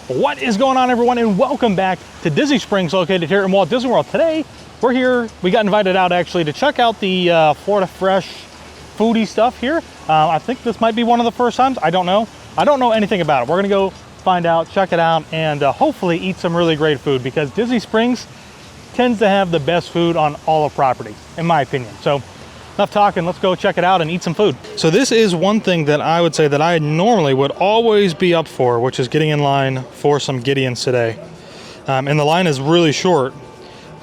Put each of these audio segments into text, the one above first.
What is going on, everyone, and welcome back to Disney Springs, located here in Walt Disney World. Today, we're here, we got invited out actually to check out the Florida Fresh foodie stuff here. I think this might be one of the first times, I don't know. I don't know anything about it. We're gonna go find out, check it out, and hopefully eat some really great food, because Disney Springs tends to have the best food on all of property, in my opinion. So enough talking, let's go check it out and eat some food. So this is one thing that I would say that I normally would always be up for, which is getting in line for some Gideons today. And the line is really short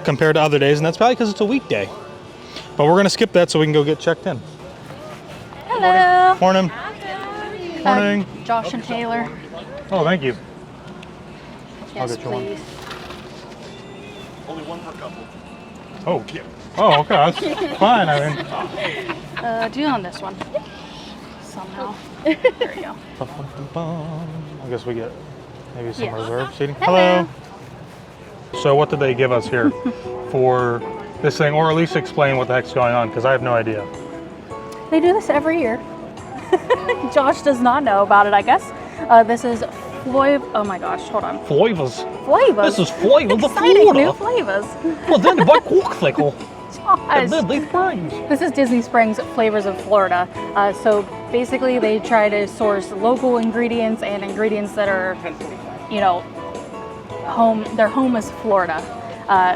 compared to other days, and that's probably because it's a weekday. But we're gonna skip that so we can go get checked in. Hello. Morning. Morning. Josh and Taylor. Oh, thank you. Yes, I'll get you please. Only one per couple. Oh, yeah. Oh, okay, that's fine. I mean, Do you on this one? Somehow. There you go. I guess we get maybe some Yes. reserved seating. Hello. So what did they give us here for this thing, or at least explain what the heck's going on? Because I have no idea. They do this every year. Josh does not know about it, I guess. This is oh my gosh, hold on. Flavors. Flavors. This is flavors of Exciting Florida. new flavors. Well, then by Corkcicle. Josh. This is Disney Springs Flavors of Florida. So basically they try to source local ingredients and ingredients that are, you know, their home is Florida.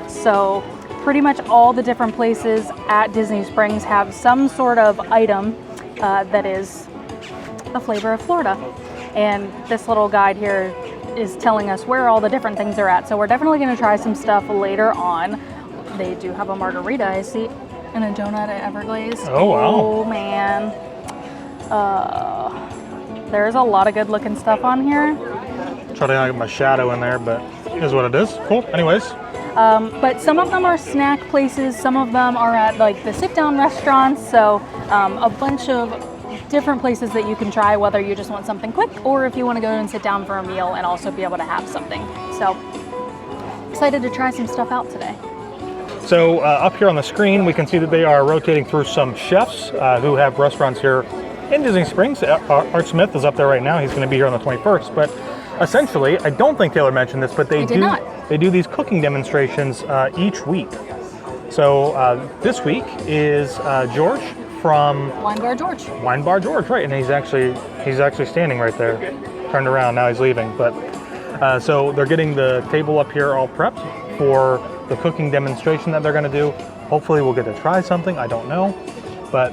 So pretty much all the different places at Disney Springs have some sort of item that is a flavor of Florida. And this little guide here is telling us where all the different things are at. So we're definitely going to try some stuff later on. They do have a margarita, I see, and a donut at Everglades. Oh, wow. Oh, man. There's a lot of good looking stuff on here. Try to get my shadow in there, but it is what it is. Cool. Anyways. But some of them are snack places. Some of them are at like the sit down restaurants. So a bunch of different places that you can try, whether you just want something quick or if you want to go and sit down for a meal and also be able to have something. So excited to try some stuff out today. So up here on the screen, we can see that they are rotating through some chefs who have restaurants here in Disney Springs. Art Smith is up there right now. He's going to be here on the 21st. But essentially, I don't think Taylor mentioned this, but they do these cooking demonstrations each week. So this week is George from Wine Bar George. Wine Bar George, right? And he's actually standing right there, turned around. Now he's leaving. But so they're getting the table up here all prepped for the cooking demonstration that they're going to do. Hopefully, we'll get to try something. I don't know, but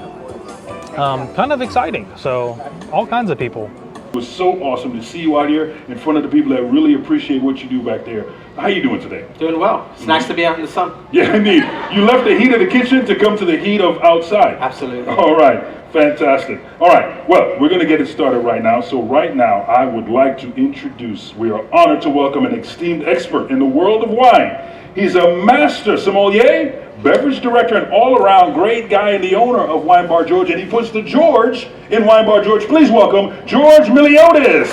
kind of exciting. So all kinds of people. It was so awesome to see you out here in front of the people that really appreciate what you do back there. How you doing today? Doing well. It's nice to be out in the sun. Yeah, indeed. You left the heat of the kitchen to come to the heat of outside. Absolutely. All right. Fantastic. All right. Well, we're going to get it started right now. So right now, I would like to introduce, we are honored to welcome an esteemed expert in the world of wine. He's a master sommelier, beverage director, and all-around great guy, and the owner of Wine Bar George, and he puts the George in Wine Bar George. Please welcome George Miliotis.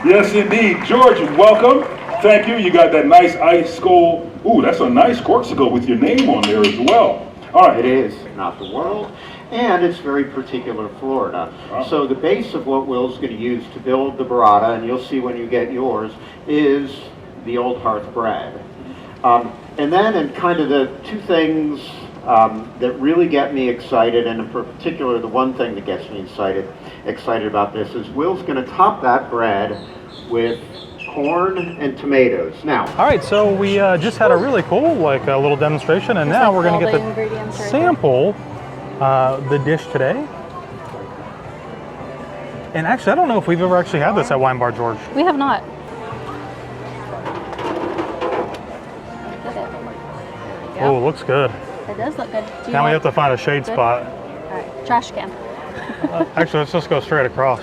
Yes, indeed. George, welcome. Thank you. You got that nice ice cold. Ooh, that's a nice Corkcicle with your name on there as well. All right. It is not the world, and it's very particular Florida. Wow. So the base of what Will's going to use to build the burrata, and you'll see when you get yours, is the old hearth bread. And then, and kind of the two things that really get me excited, and in particular the one thing that gets me excited about this, is Will's going to top that bread with corn and tomatoes. Now, All right, so we just had a really cool, like a little demonstration, and now we're going to get to sample the dish today. And actually, I don't know if we've ever actually had this at Wine Bar George. We have not. Oh, it looks good. It does look good. Now we have to find a shade spot. All right, trash can. Actually, let's just go straight across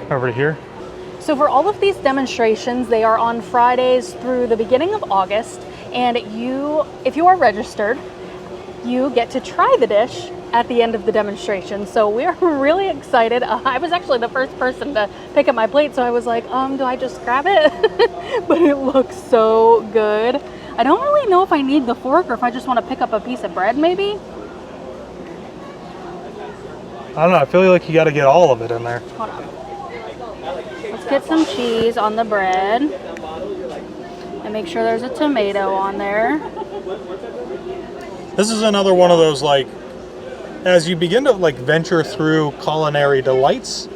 over to here. So for all of these demonstrations, they are on Fridays through the beginning of August, and if you are registered, you get to try the dish at the end of the demonstration. So we're really excited. I was actually the first person to pick up my plate, so I was like, do I just grab it? But it looks so good. I don't really know if I need the fork or if I just want to pick up a piece of bread, maybe. I don't know, I feel like you got to get all of it in there. Hold on. Let's get some cheese on the bread. And make sure there's a tomato on there. This is another one of those, like, as you begin to like venture through culinary delights,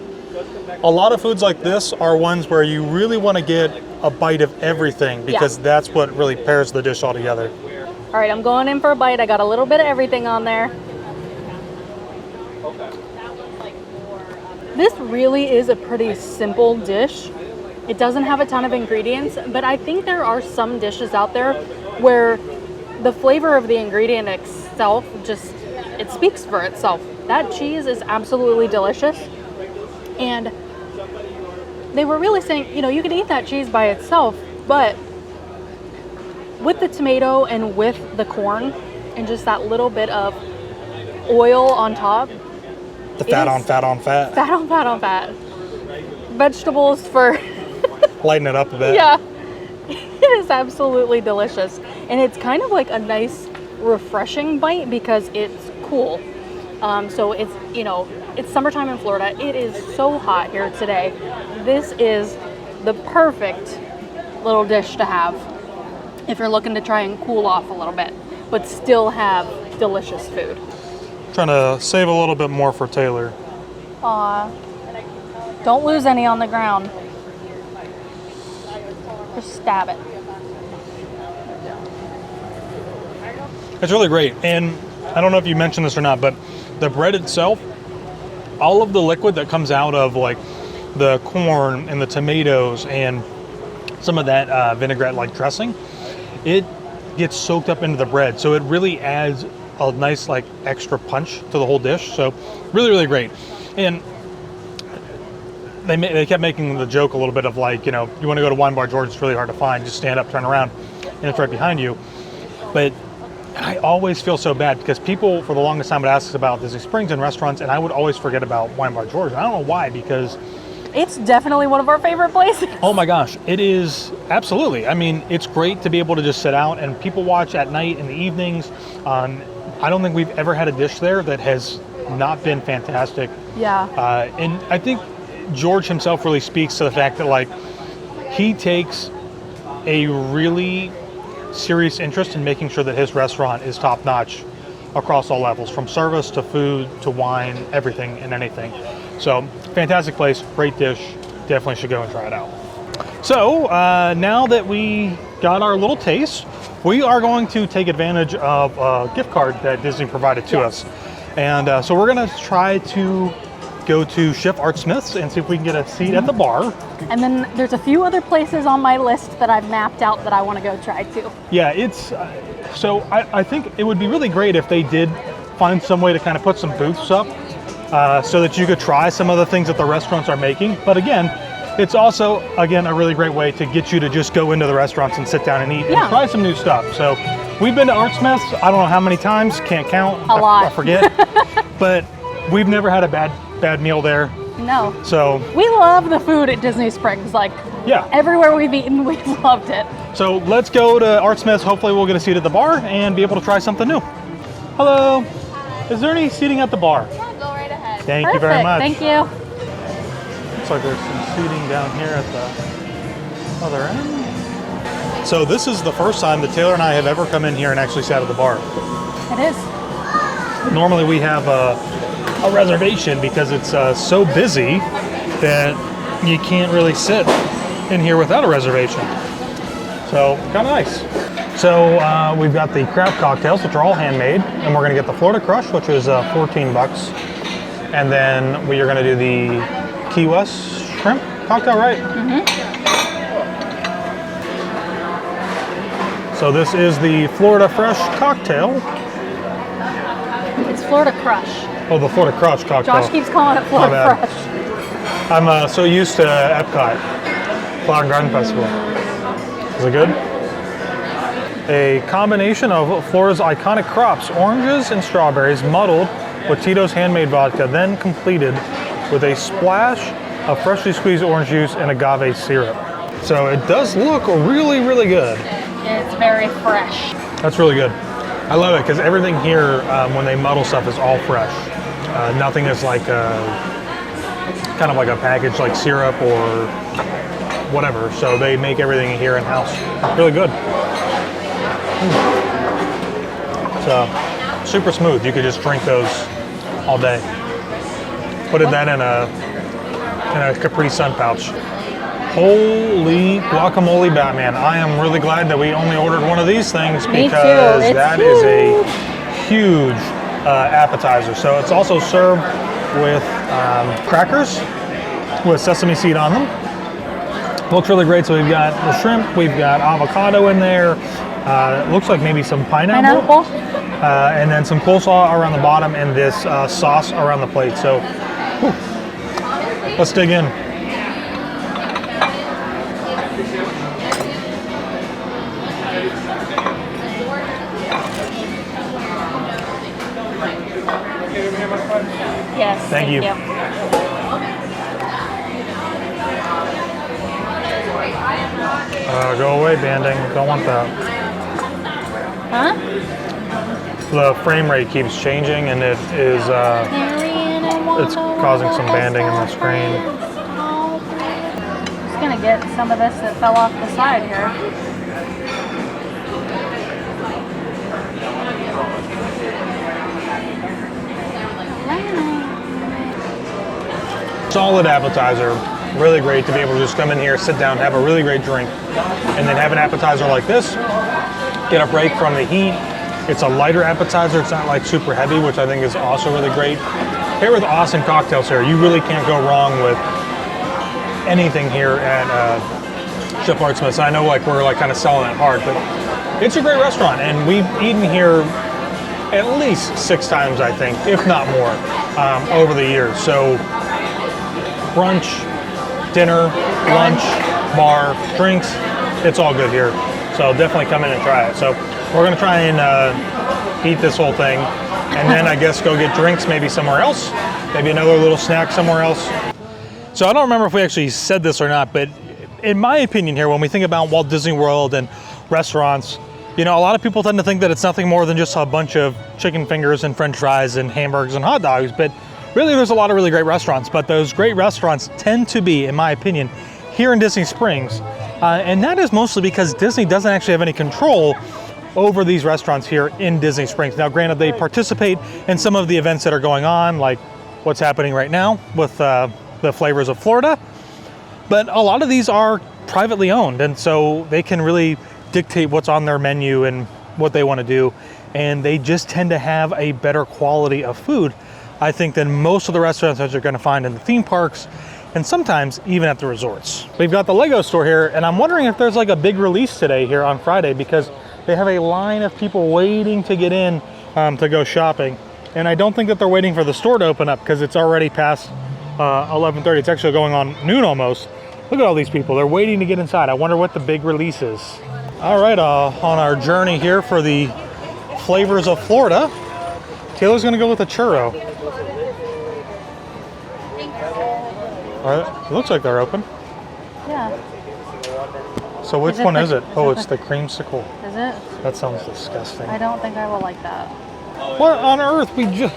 a lot of foods like this are ones where you really want to get a bite of everything, because that's what really pairs the dish all together. All right, I'm going in for a bite. I got a little bit of everything on there. This really is a pretty simple dish. It doesn't have a ton of ingredients, but I think there are some dishes out there where the flavor of the ingredient itself just, it speaks for itself. That cheese is absolutely delicious. And they were really saying, you know, you can eat that cheese by itself, but with the tomato and with the corn and just that little bit of oil on top. The fat on fat on fat. Fat on fat on fat. Vegetables for... Lighten it up a bit. Yeah. It is absolutely delicious. And it's kind of like a nice, refreshing bite because it's cool. So it's, you know, it's summertime in Florida. It is so hot here today. This is the perfect little dish to have if you're looking to try and cool off a little bit, but still have delicious food. Trying to save a little bit more for Taylor. Aw. Don't lose any on the ground. Just stab it. It's really great. And I don't know if you mentioned this or not, but the bread itself, all of the liquid that comes out of like the corn and the tomatoes and some of that vinaigrette-like dressing, it gets soaked up into the bread. So it really adds a nice like extra punch to the whole dish. So really, really great. And they kept making the joke a little bit of like, you know, you want to go to Wine Bar George, it's really hard to find. Just stand up, turn around, and it's right behind you. But I always feel so bad because people for the longest time would ask us about Disney Springs and restaurants, and I would always forget about Wine Bar George. And I don't know why, because it's definitely one of our favorite places. Oh my gosh, it is absolutely. I mean, it's great to be able to just sit out and people watch at night in the evenings. I don't think we've ever had a dish there that has not been fantastic. Yeah. And I think George himself really speaks to the fact that like he takes a really serious interest in making sure that his restaurant is top notch across all levels, from service to food to wine, everything and anything. So fantastic place, great dish, definitely should go and try it out. So now that we got our little taste, we are going to take advantage of a gift card that Disney provided to us. And so we're gonna try to go to Chef Art Smith's and see if we can get a seat at the bar. And then there's a few other places on my list that I've mapped out that I want to go try too. Yeah, it's so I think it would be really great if they did find some way to kind of put some booths up so that you could try some of the things that the restaurants are making. But again, it's also, again, a really great way to get you to just go into the restaurants and sit down and eat and try some new stuff. So we've been to Art Smith's, I don't know how many times, can't count. A lot. I forget. But we've never had a bad meal there. No. So we love the food at Disney Springs. Like, yeah, everywhere we've eaten, we've loved it. So let's go to Art Smith's. Hopefully we'll get a seat at the bar and be able to try something new. Hello. Is there any seating at the bar? Yeah, go right ahead. Thank you very much. Thank you. Looks like there's some seating down here at the other end. So this is the first time that Taylor and I have ever come in here and actually sat at the bar. It is. Normally we have a reservation because it's so busy that you can't really sit in here without a reservation. So kind of nice. So we've got the crab cocktails, which are all handmade, and we're gonna get the Florida Crush, which is 14 bucks. And then we are gonna do the Key West shrimp cocktail, right? Mm-hmm. So this is the Florida Fresh cocktail. It's Florida Crush. Oh, the Florida Crush cocktail. Josh keeps calling it Florida Fresh. I'm so used to Epcot, Flower and Garden Festival. Is it good? A combination of Florida's iconic crops, oranges and strawberries, muddled with Tito's handmade vodka, then completed with a splash of freshly squeezed orange juice and agave syrup. So it does look really, really good. It's very fresh. That's really good. I love it because everything here, when they muddle stuff, is all fresh. Nothing is like kind of like a package like syrup or whatever. So they make everything here in-house. Really good. So super smooth. You could just drink those all day. Put that in a Capri Sun pouch. Holy guacamole Batman. I am really glad that we only ordered one of these things because that is a huge appetizer. So it's also served with crackers with sesame seed on them. Looks really great. So we've got the shrimp, we've got avocado in there. It looks like maybe some pineapple. And then some coleslaw around the bottom and this sauce around the plate. So whew, let's dig in. Yes. Thank you. Go away, banding. Don't want that. Huh? The frame rate keeps changing, and it is it's causing some banding in the screen. Just gonna get some of this that fell off the side here. Solid appetizer. Really great to be able to just come in here, sit down, have a really great drink, and then have an appetizer like this, get a break from the heat. It's a lighter appetizer. It's not like super heavy, which I think is also really great. Here with awesome cocktails here, you really can't go wrong with anything here at Chef Artsmith's. I know like we're like kind of selling it hard, but it's a great restaurant, and we've eaten here at least 6 times, I think, if not more, over the years. So brunch, dinner, lunch, bar, drinks, it's all good here. So definitely come in and try it. So we're gonna try and eat this whole thing, and then I guess go get drinks maybe somewhere else, maybe another little snack somewhere else. So I don't remember if we actually said this or not, but in my opinion here, when we think about Walt Disney World and restaurants, you know, a lot of people tend to think that it's nothing more than just a bunch of chicken fingers and french fries and hamburgers and hot dogs, but really there's a lot of really great restaurants, but those great restaurants tend to be, in my opinion, here in Disney Springs. And that is mostly because Disney doesn't actually have any control over these restaurants here in Disney Springs. Now, granted, they participate in some of the events that are going on, like what's happening right now with the Flavors of Florida, but a lot of these are privately owned, and so they can really dictate what's on their menu and what they want to do, and they just tend to have a better quality of food, I think, than most of the restaurants that you're going to find in the theme parks and sometimes even at the resorts. We've got the Lego store here, and I'm wondering if there's like a big release today here on Friday, because they have a line of people waiting to get in to go shopping. And I don't think that they're waiting for the store to open up because it's already past 11:30. It's actually going on noon almost. Look at all these people. They're waiting to get inside. I wonder what the big release is. All right, on our journey here for the Flavors of Florida, Taylor's gonna go with a churro. All right, it looks like they're open. Yeah. So which one is it? Oh, it's the creamsicle. Is it? That sounds disgusting. I don't think I will like that. What on earth? We just...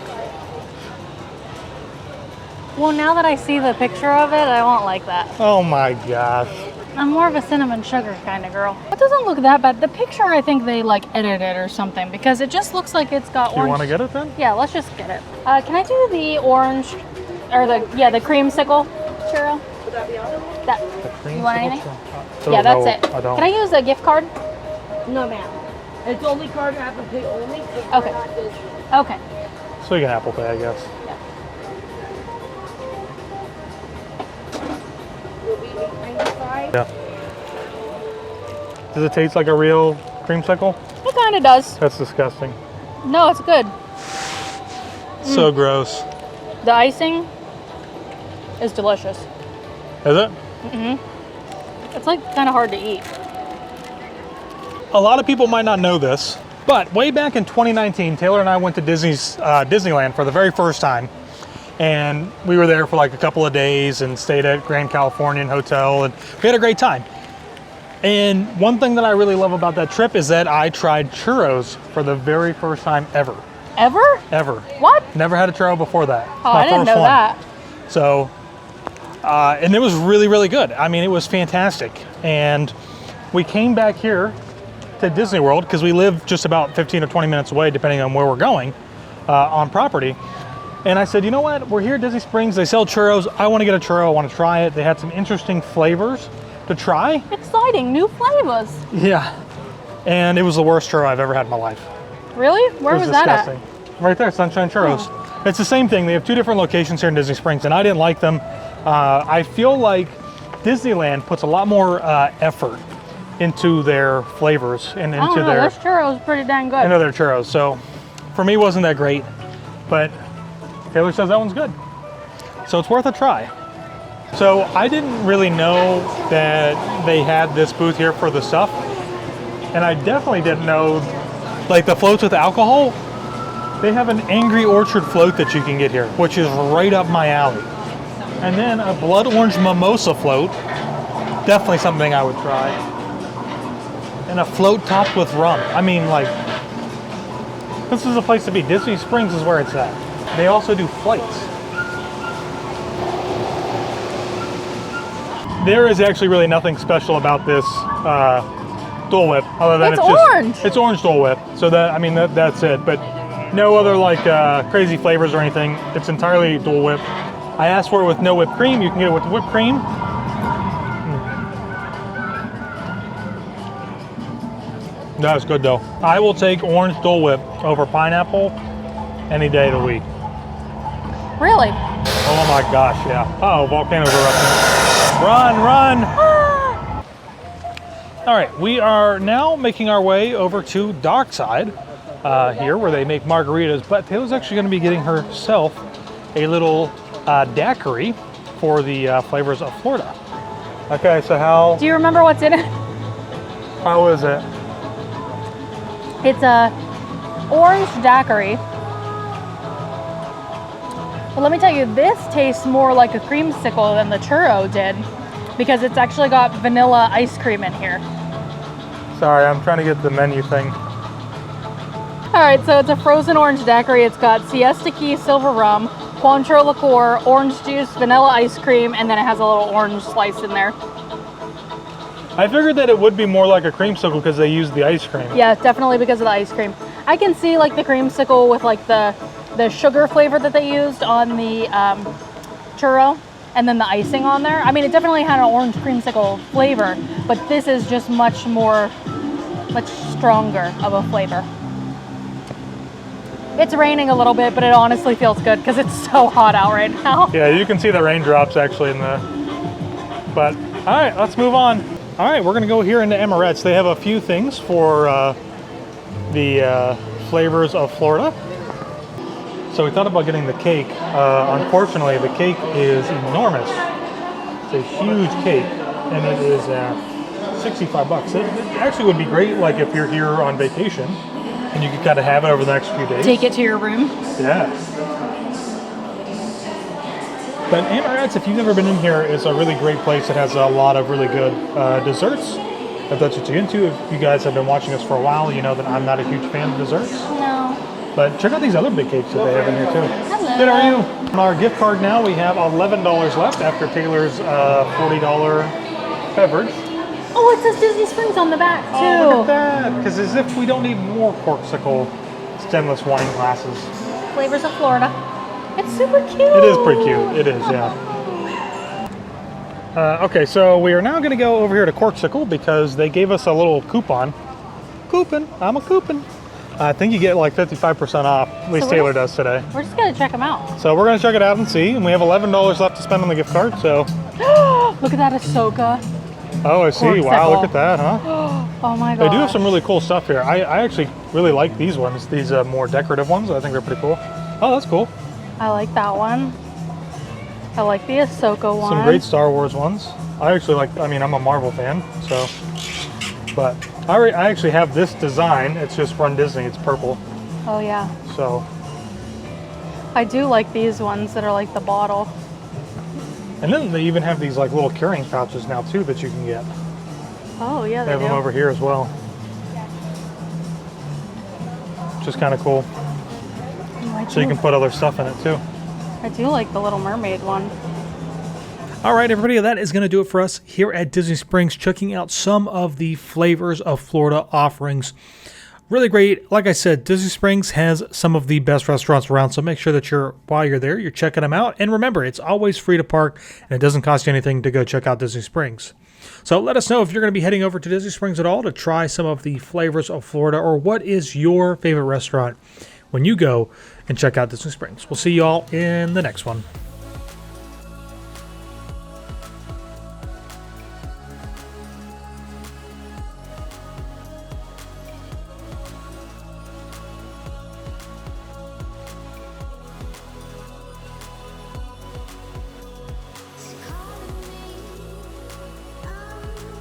Well, now that I see the picture of it, I won't like that. Oh my gosh. I'm more of a cinnamon sugar kind of girl. It doesn't look that bad. The picture, I think they like edited or something, because it just looks like it's got orange. You want to get it then? Yeah, let's just get it. Can I do the orange, or the creamsicle churro? Would that be on? That. You want anything? Yeah, that's it. I don't. Can I use a gift card? No, ma'am. It's only card Apple Pay only. Okay. Okay. So you can Apple Pay, I guess. Yeah. Does it taste like a real creamsicle? It kind of does. That's disgusting. No, it's good. So gross. The icing is delicious. Is it? It's like kind of hard to eat. A lot of people might not know this, but way back in 2019, Taylor and I went to Disneyland for the very first time. And we were there for like a couple of days and stayed at Grand Californian Hotel, and we had a great time. And one thing that I really love about that trip is that I tried churros for the very first time ever. Ever? Ever. What? Never had a churro before that. Oh, I didn't know that. So And it was really, really good. I mean, it was fantastic. And we came back here to Disney World because we live just about 15 or 20 minutes away, depending on where we're going on property. And I said, you know what? We're here at Disney Springs. They sell churros. I want to get a churro. I want to try it. They had some interesting flavors to try. Exciting, new flavors. Yeah. And it was the worst churro I've ever had in my life. Really? Where was that disgusting. Right there, Sunshine Churros. Oh. It's the same thing. They have 2 different locations here in Disney Springs, and I didn't like them. I feel like Disneyland puts a lot more effort into their flavors and into their this churro is pretty dang good. into their churros. So for me, it wasn't that great, but Taylor says that one's good. So it's worth a try. So I didn't really know that they had this booth here for the stuff, and I definitely didn't know, like the floats with alcohol. They have an Angry Orchard float that you can get here, which is right up my alley. And then a blood orange mimosa float, definitely something I would try. And a float topped with rum. I mean, like, this is a place to be. Disney Springs is where it's at. They also do flights. There is actually really nothing special about this Dole Whip, other than it's orange. It's orange Dole Whip. So that, I mean, that's it. But no other like crazy flavors or anything. It's entirely Dole Whip. I asked for it with no whipped cream. You can get it with whipped cream. That's good though. I will take orange Dole Whip over pineapple any day of the week. Really? Oh my gosh, yeah. Uh-oh, volcanoes erupting. Run, run! All right, we are now making our way over to Dockside here where they make margaritas, but Taylor's actually gonna be getting herself a little daiquiri for the flavors of Florida. Okay, so how... Do you remember what's in it? How is it? It's a orange daiquiri. But let me tell you, this tastes more like a creamsicle than the churro did, because it's actually got vanilla ice cream in here. Sorry, I'm trying to get the menu thing. All right, so it's a frozen orange daiquiri. It's got Siesta Key silver rum, Cointreau liqueur, orange juice, vanilla ice cream, and then it has a little orange slice in there. I figured that it would be more like a creamsicle because they use the ice cream. Yeah, definitely because of the ice cream. I can see like the creamsicle with like the sugar flavor that they used on the churro, and then the icing on there. I mean, it definitely had an orange creamsicle flavor, but this is just much stronger of a flavor. It's raining a little bit, but it honestly feels good because it's so hot out right now. Yeah, you can see the raindrops actually in the... But, all right, let's move on. All right, we're gonna go here into Amarettes. They have a few things for the flavors of Florida. So we thought about getting the cake. Unfortunately, the cake is enormous. It's a huge cake, and it is 65 bucks. It actually would be great, like if you're here on vacation, and you could kind of have it over the next few days. Take it to your room. Yeah. But Amarettes, if you've never been in here, is a really great place. It has a lot of really good desserts. If that's what you're into, if you guys have been watching us for a while, you know that I'm not a huge fan of desserts. No. But check out these other big cakes that they have in here too. Hello. Good, how are you? On our gift card now, we have $11 left after Taylor's $40 beverage. Oh, it says Disney Springs on the back too. Oh, look at that. Because as if we don't need more Corkcicle stemless wine glasses. Flavors of Florida. It's super cute. It is pretty cute. It is, yeah. Okay, so we are now going to go over here to Corkcicle because they gave us a little coupon. I'm a coupon. I think you get like 55% off. At least Taylor does today. We're just going to check them out. So we're going to check it out and see. And we have $11 left to spend on the gift card, so. Look at that Ahsoka. Oh, I see. Corkcicle. Wow, look at that, huh? Oh my god. They do have some really cool stuff here. I actually really like these ones. These more decorative ones. I think they're pretty cool. Oh, that's cool. I like that one. I like the Ahsoka one. Some great Star Wars ones. I actually like, I mean, I'm a Marvel fan, so. But I actually have this design. It's just Run Disney. It's purple. Oh yeah. So. I do like these ones that are like the bottle. And then they even have these like little carrying pouches now too that you can get. Oh yeah, They have them over here as well. Which is kind of cool. So you can put other stuff in it too. I do like the Little Mermaid one. All right, everybody, that is going to do it for us here at Disney Springs, checking out some of the Flavors of Florida offerings. Really great. Like I said, Disney Springs has some of the best restaurants around, so make sure that while you're there, you're checking them out. And remember, it's always free to park, and it doesn't cost you anything to go check out Disney Springs. So let us know if you're going to be heading over to Disney Springs at all to try some of the Flavors of Florida, or what is your favorite restaurant when you go and check out Disney Springs. We'll see you all in the next one.